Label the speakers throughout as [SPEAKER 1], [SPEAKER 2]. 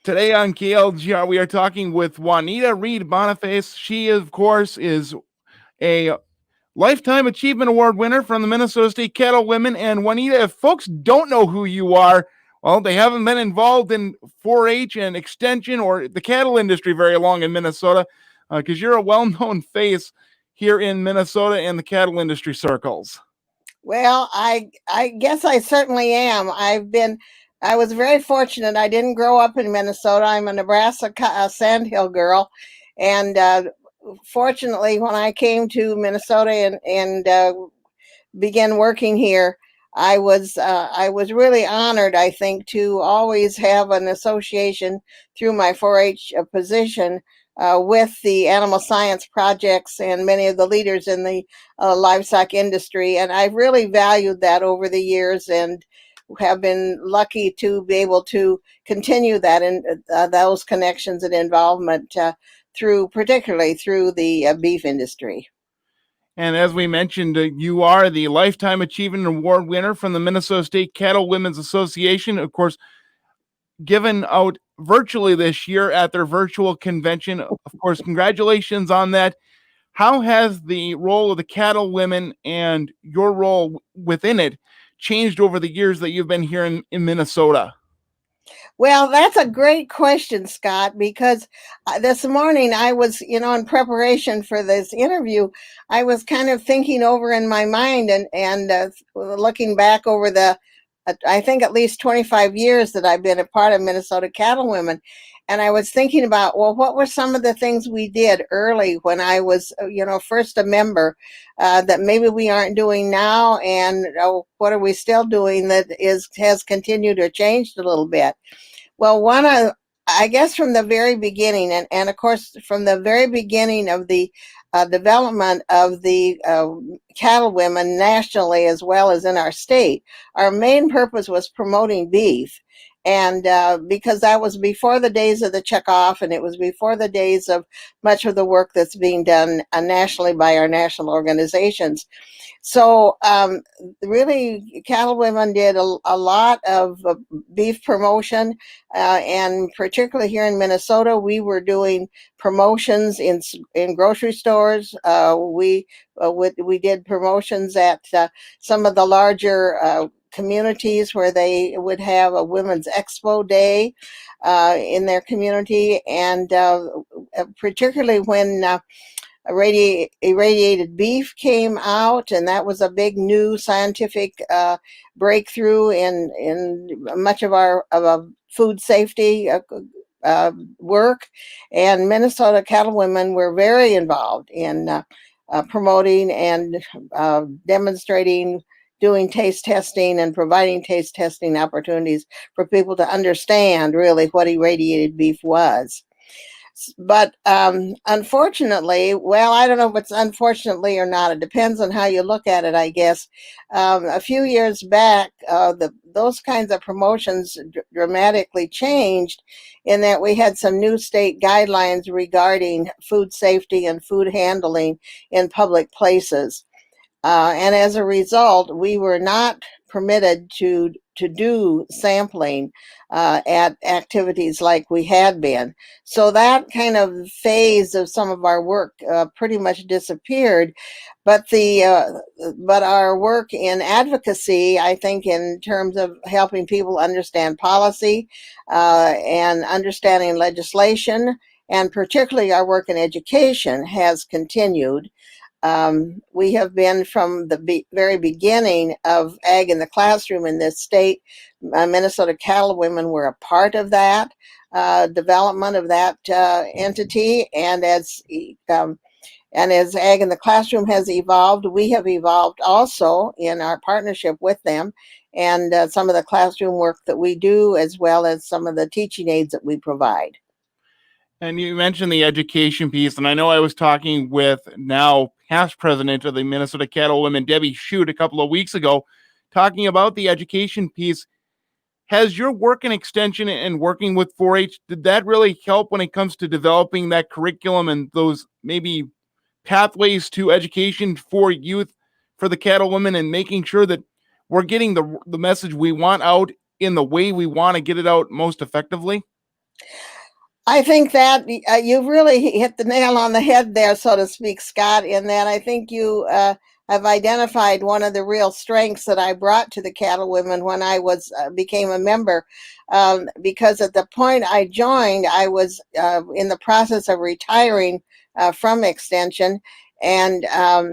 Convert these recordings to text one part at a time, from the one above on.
[SPEAKER 1] Today on KLGR, we are talking with Juanita Reed-Boniface. She, of course, is a Lifetime Achievement Award winner from the Minnesota State CattleWomen. And Juanita, if folks don't know who you are, well, they haven't been involved in 4-H and extension or the cattle industry very long in Minnesota, because you're a well-known face here in Minnesota and the cattle industry circles.
[SPEAKER 2] Well, I guess I certainly am. I was very fortunate. I didn't grow up in Minnesota. I'm a Nebraska Sandhill girl, and fortunately, when I came to Minnesota and began working here, I was really honored. I think to always have an association through my 4-H position with the animal science projects and many of the leaders in the livestock industry. And I've really valued that over the years and have been lucky to be able to continue that and those connections and involvement particularly through the beef industry.
[SPEAKER 1] And as we mentioned, you are the Lifetime Achievement Award winner from the Minnesota State Cattlewomen's Association. Of course, given out virtually this year at their virtual convention. Of course, congratulations on that. How has the role of the Cattlewomen and your role within it changed over the years that you've been here in Minnesota?
[SPEAKER 2] Well, that's a great question, Scott, because this morning I was, in preparation for this interview, I was kind of thinking over in my mind and looking back over I think at least 25 years that I've been a part of Minnesota CattleWomen. And I was thinking about, well, what were some of the things we did early when I was, first a member that maybe we aren't doing now, and what are we still doing that has continued or changed a little bit? Well, I guess from the very beginning, and of course, from the very beginning of the development of the cattlewomen nationally as well as in our state, our main purpose was promoting beef. And because that was before the days of the checkoff, and it was before the days of much of the work that's being done nationally by our national organizations. So really, Cattlewomen did a lot of beef promotion, and particularly here in Minnesota, we were doing promotions in grocery stores. We did promotions at some of the larger communities where they would have a women's expo day in their community, and particularly when irradiated beef came out, and that was a big new scientific breakthrough in much of our food safety work. And Minnesota Cattlewomen were very involved in promoting and demonstrating, doing taste testing and providing taste testing opportunities for people to understand really what irradiated beef was. But unfortunately, well, I don't know if it's unfortunately or not. It depends on how you look at it, I guess. A few years back, those kinds of promotions dramatically changed in that we had some new state guidelines regarding food safety and food handling in public places. And as a result, we were not permitted to do sampling at activities like we had been. So that kind of phase of some of our work pretty much disappeared. But but our work in advocacy, I think, in terms of helping people understand policy and understanding legislation, and particularly our work in education, has continued. We have been from the very beginning of Ag in the Classroom in this state. Minnesota Cattlewomen were a part of that development of that entity, and as Ag in the Classroom has evolved, we have evolved also in our partnership with them, and some of the classroom work that we do, as well as some of the teaching aids that we provide.
[SPEAKER 1] And you mentioned the education piece, and I know I was talking with now past president of the Minnesota Cattlewomen, Debbie Shute, a couple of weeks ago, talking about the education piece. Has your work in extension and working with 4-H, did that really help when it comes to developing that curriculum and those maybe pathways to education for youth, for the cattlewomen, and making sure that we're getting the message we want out in the way we want to get it out most effectively?
[SPEAKER 2] I think that you've really hit the nail on the head there, so to speak, Scott, in that I think you have identified one of the real strengths that I brought to the CattleWomen when I was became a member. Because at the point I joined, I was in the process of retiring from Extension, and I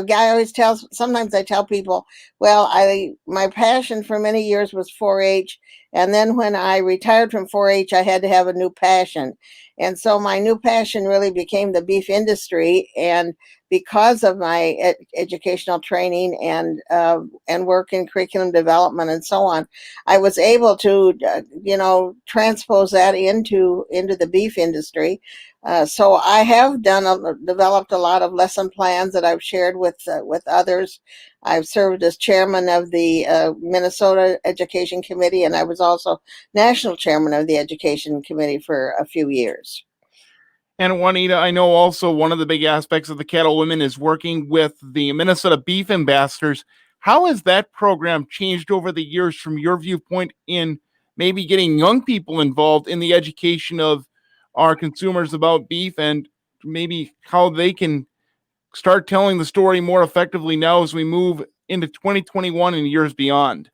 [SPEAKER 2] always tell, sometimes I tell people, well, my passion for many years was 4-H, and then when I retired from 4-H, I had to have a new passion, and so my new passion really became the beef industry. And because of my educational training and work in curriculum development and so on, I was able to transpose that into the beef industry. So I have developed a lot of lesson plans that I've shared with others. I've served as chairman of the Minnesota Education Committee, and I was also national chairman of the Education Committee for a few years.
[SPEAKER 1] And Juanita, I know also one of the big aspects of the CattleWomen is working with the Minnesota Beef Ambassadors. How has that program changed over the years from your viewpoint in maybe getting young people involved in the education of our consumers about beef, and maybe how they can start telling the story more effectively now as we move into 2021 and years beyond?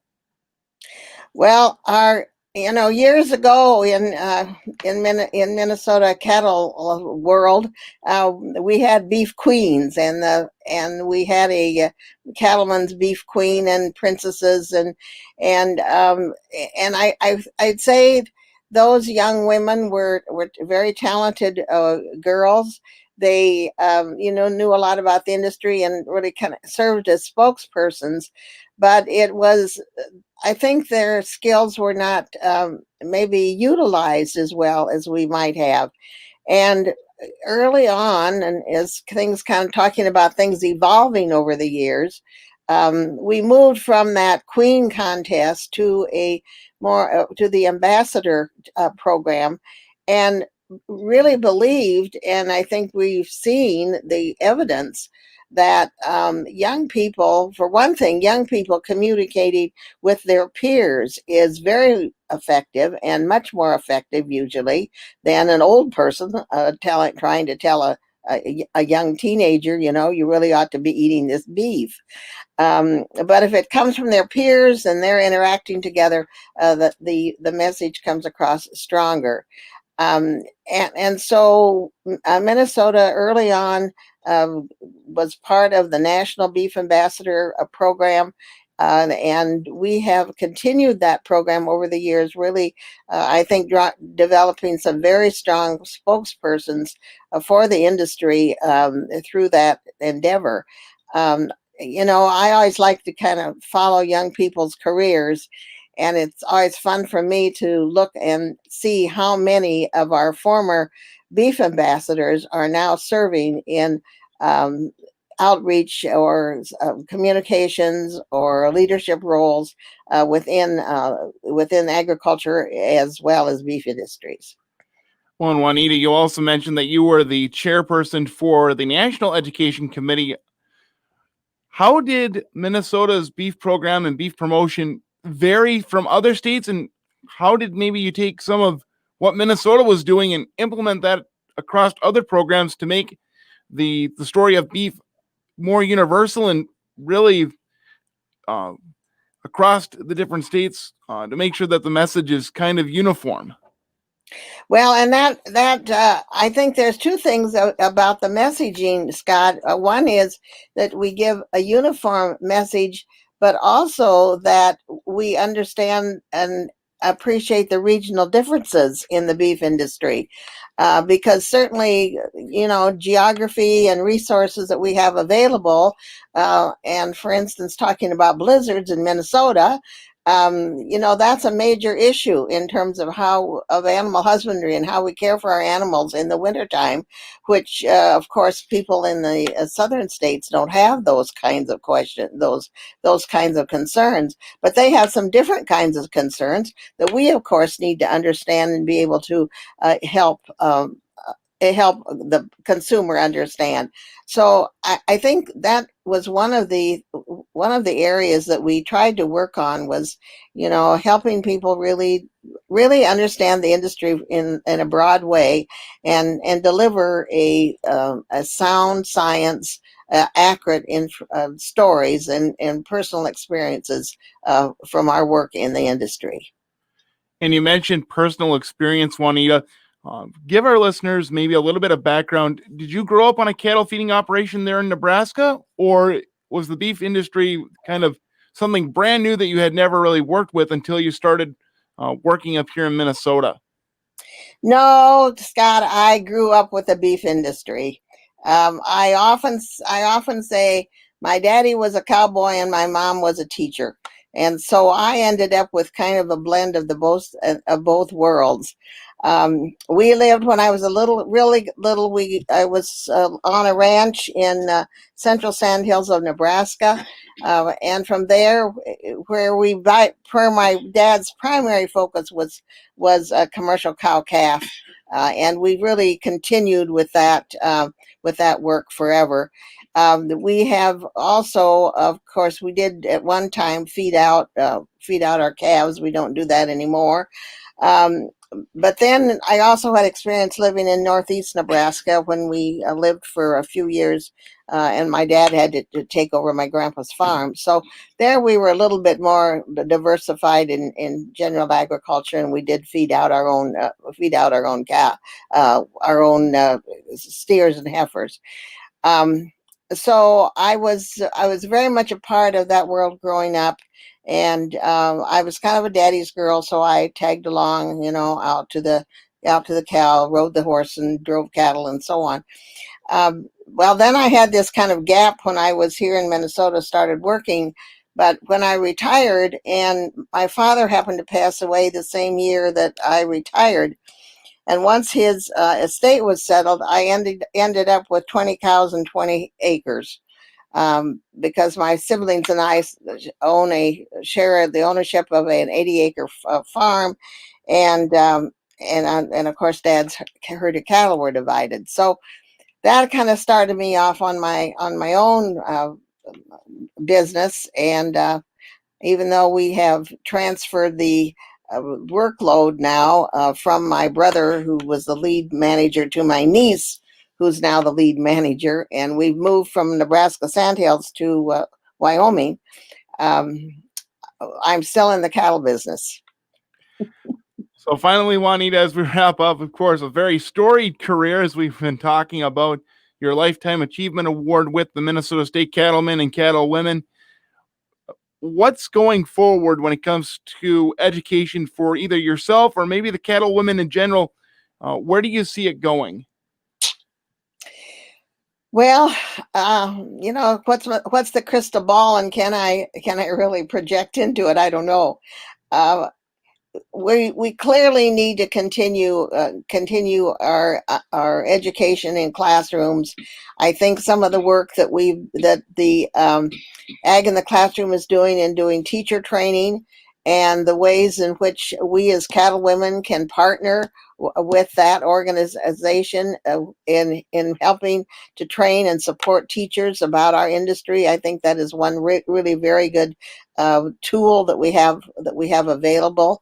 [SPEAKER 2] Well, years ago in Minnesota cattle world, we had beef queens, and we had a cattleman's beef queen and princesses, and I'd say those young women were very talented girls. They knew a lot about the industry and really kind of served as spokespersons, but it was, I think their skills were not maybe utilized as well as we might have. And early on, and as things kind of talking about things evolving over the years, we moved from that queen contest to a more to the ambassador program, and really believed, and I think we've seen the evidence that young people, for one thing, young people communicating with their peers is very effective, and much more effective usually than an old person trying to tell a young teenager, you really ought to be eating this beef. But if it comes from their peers and they're interacting together, the message comes across stronger. So Minnesota early on was part of the National Beef Ambassador program. And we have continued that program over the years, really, I think, developing some very strong spokespersons for the industry through that endeavor. I always like to kind of follow young people's careers, and it's always fun for me to look and see how many of our former beef ambassadors are now serving in outreach or communications or leadership roles within agriculture as well as beef industries.
[SPEAKER 1] Well, and Juanita, you also mentioned that you were the chairperson for the National Education Committee. How did Minnesota's beef program and beef promotion vary from other states, and how did maybe you take some of what Minnesota was doing and implement that across other programs to make the story of beef more universal and really uh, across the different states to make sure that the message is kind of uniform?
[SPEAKER 2] Well, and that I think there's two things about the messaging, Scott. One is that we give a uniform message, but also that we understand and appreciate the regional differences in the beef industry. Because certainly, geography and resources that we have available, and for instance, talking about blizzards in Minnesota, that's a major issue in terms of animal husbandry and how we care for our animals in the wintertime, which, of course, people in the southern states don't have those kinds of questions, those kinds of concerns, but they have some different kinds of concerns that we, of course, need to understand and be able to help help the consumer understand. So I think that was one of the areas that we tried to work on was, helping people really understand the industry in a broad way, and deliver a sound science, accurate stories and personal experiences from our work in the industry.
[SPEAKER 1] And you mentioned personal experience, Juanita. Give our listeners maybe a little bit of background. Did you grow up on a cattle feeding operation there in Nebraska, or was the beef industry kind of something brand new that you had never really worked with until you started working up here in Minnesota?
[SPEAKER 2] No, Scott, I grew up with the beef industry. I often say my daddy was a cowboy and my mom was a teacher, and so I ended up with kind of a blend of both worlds. We lived when I was really little. I was on a ranch in central Sandhills of Nebraska, and from there, where my dad's primary focus was a commercial cow calf, and we really continued with that work forever. We have also, of course, we did at one time feed out our calves. We don't do that anymore. But then I also had experience living in northeast Nebraska when we lived for a few years, and my dad had to take over my grandpa's farm. So there we were a little bit more diversified in general agriculture, and we did feed out our own cow, our own steers and heifers. So I was very much a part of that world growing up, and I was kind of a daddy's girl, so I tagged along, out to the cow, rode the horse, and drove cattle, and so on. Well, then I had this kind of gap when I was here in Minnesota, started working. But when I retired, and my father happened to pass away the same year that I retired, and once his estate was settled, I ended up with 20 cows and 20 acres, because my siblings and I share the ownership of an 80-acre farm, and of course, Dad's herd of cattle were divided. So that kind of started me off on my own business, and even though we have transferred the workload now from my brother, who was the lead manager, to my niece, who's now the lead manager, and we've moved from Nebraska Sandhills to Wyoming. I'm still in the cattle business.
[SPEAKER 1] So finally, Juanita, as we wrap up, of course, a very storied career, as we've been talking about your Lifetime Achievement Award with the Minnesota State Cattlemen and Cattlewomen. What's going forward when it comes to education for either yourself or maybe the cattlewomen in general? Where do you see it going?
[SPEAKER 2] Well, what's the crystal ball, and can I really project into it? I don't know. Uh, we clearly need to continue our education in classrooms. I think some of the work that the Ag in the Classroom is doing teacher training, and the ways in which we as cattlewomen can partner with that organization in helping to train and support teachers about our industry. I think that is one really very good tool that we have available.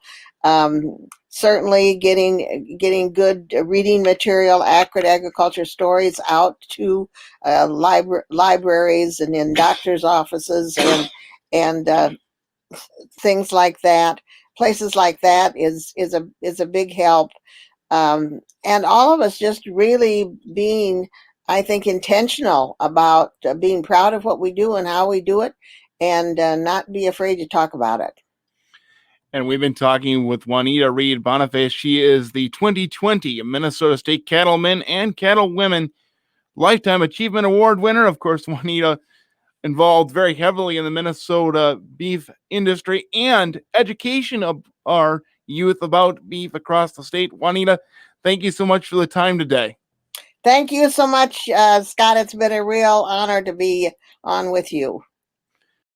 [SPEAKER 2] Certainly getting good reading material, accurate agriculture stories out to libraries and in doctors' offices, and things like that. Places like that is a big help. And all of us just really being, I think, intentional about being proud of what we do and how we do it, and not be afraid to talk about it.
[SPEAKER 1] And we've been talking with Juanita Reed-Boniface. She is the 2020 Minnesota State Cattlemen and Cattlewomen Lifetime Achievement Award winner. Of course, Juanita involved very heavily in the Minnesota beef industry and education of our youth about beef across the state. Juanita, thank you so much for the time today.
[SPEAKER 2] Thank you so much, Scott. It's been a real honor to be on with you.